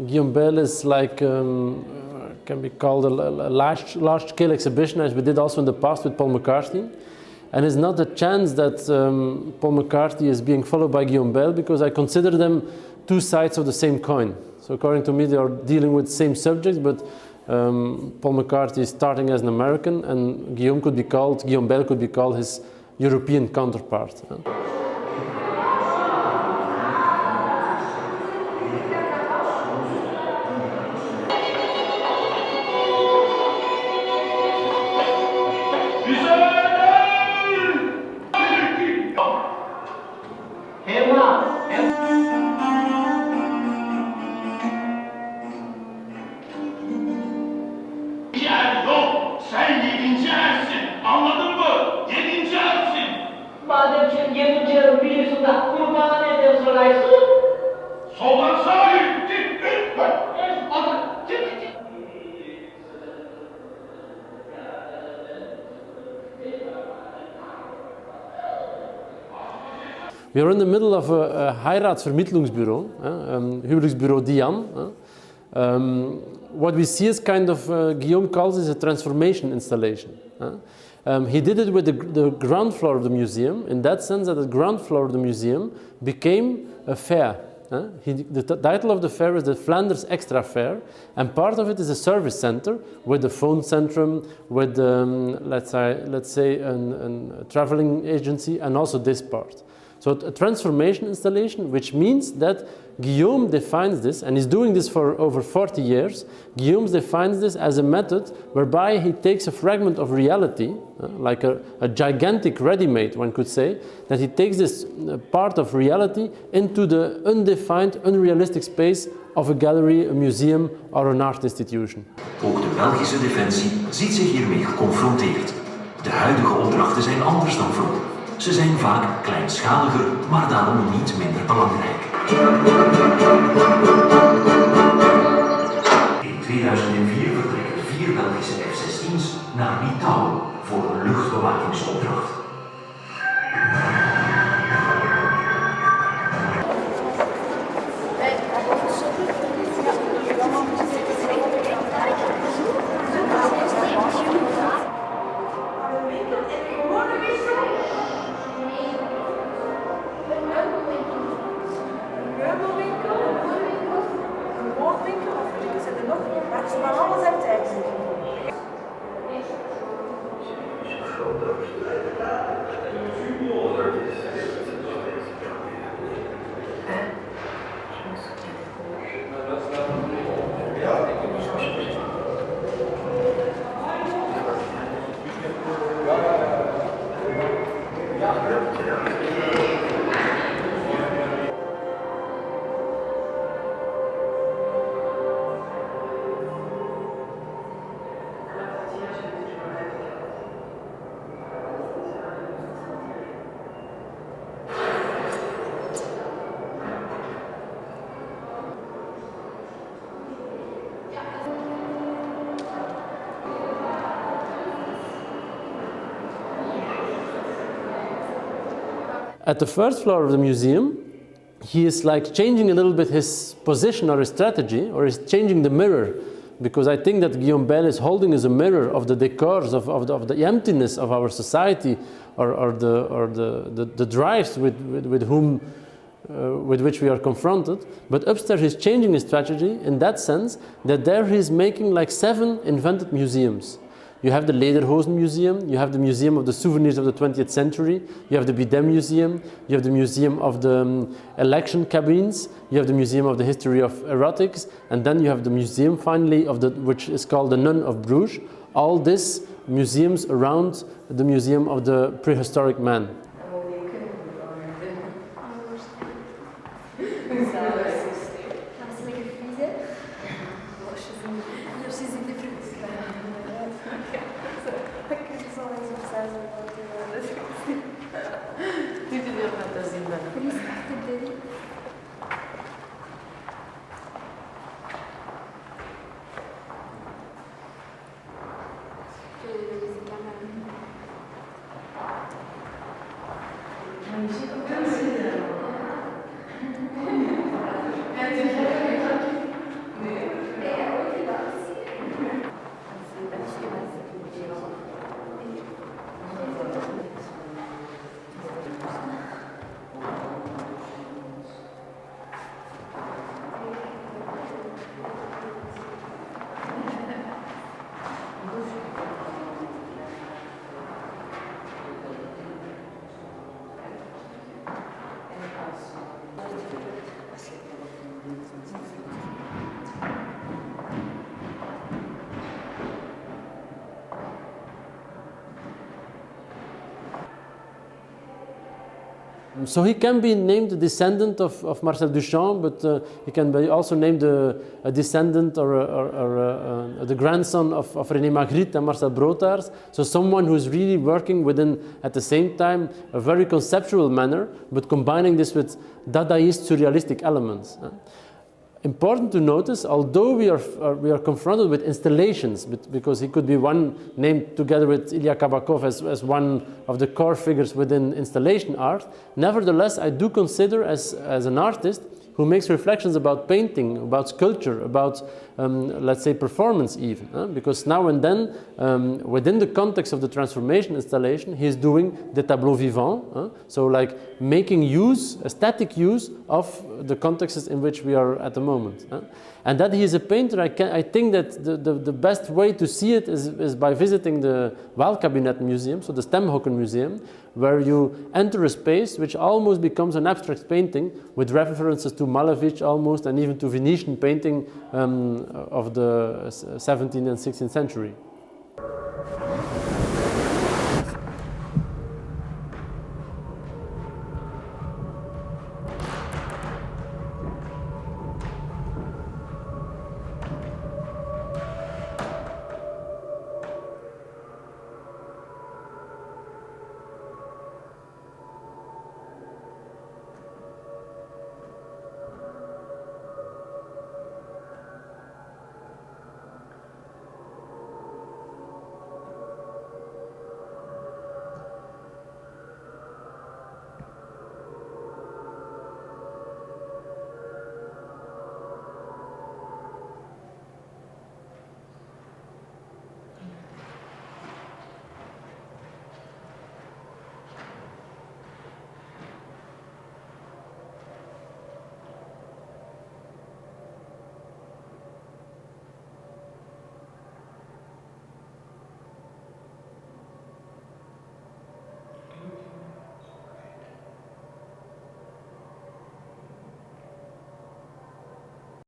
Guillaume Bijl is like, can be called a large-scale exhibition, as we did also in the past with Paul McCarthy. And it's not a chance that Paul McCarthy is being followed by Guillaume Bijl, because I consider them two sides of the same coin. So according to me, they are dealing with the same subjects, but Paul McCarthy is starting as an American, and Guillaume Bijl could be called his European counterpart. Sen 7. ersin, anladın mı? 7. ersin. Madem sen 7. ersin biliyorsun da bunu bana neden sorarsın? Soldan sağa yürü, git. We are in the middle of a Heiratsvermittlungsbureau, huwelijksbureau Dian. What we see is kind of, Guillaume calls this a transformation installation. He did it with the ground floor of the museum, in that sense that the ground floor of the museum became a fair. The title of the fair is the Flanders Extra Fair, and part of it is a service center with the phone centrum, with let's say a traveling agency, and also this part. So a transformation installation, which means that Guillaume defines this, and he's doing this for over 40 years. Guillaume defines this as a method whereby he takes a fragment of reality, like a gigantic ready-made, one could say, that he takes this part of reality into the undefined, unrealistic space of a gallery, a museum, or an art institution. Ook de Belgische defensie ziet zich hiermee geconfronteerd. De huidige opdrachten zijn anders dan vroeger. Ze zijn vaak kleinschaliger, maar daarom niet minder belangrijk. In 2004 vertrekken 4 Belgische F-16's naar Litouwen voor een luchtbewakingsopdracht. At the first floor of the museum, he is like changing a little bit his position or his strategy, or is changing the mirror, because I think that Guillaume Bijl is holding as a mirror of the decors, of the emptiness of our society, or the drives with which we are confronted. But upstairs he's changing his strategy in that sense that there he's making like 7 invented museums. You have the Lederhosen Museum, you have the Museum of the Souvenirs of the 20th Century, you have the Bidet Museum, you have the Museum of the Election Cabines, you have the Museum of the History of Erotics, and then you have the museum finally which is called the Nun of Bruges. All these museums around the Museum of the Prehistoric Man. So he can be named a descendant of Marcel Duchamp, but he can be also named a descendant or the grandson of René Magritte and Marcel Brotaars. So someone who's really working within, at the same time, a very conceptual manner, but combining this with Dadaist surrealistic elements. Important to notice, although we are confronted with installations, because he could be one named together with Ilya Kabakov as one of the core figures within installation art, nevertheless I do consider as an artist who makes reflections about painting, about sculpture, about let's say performance even, because now and then within the context of the transformation installation he is doing des tableaux vivants, so like making use, aesthetic use of the contexts in which we are at the moment. And that he is a painter, I think that the best way to see it is by visiting the Waalkabinet Museum, so the Stemhokken Museum, where you enter a space which almost becomes an abstract painting with references to Malevich almost, and even to Venetian painting of the 17th and 16th century.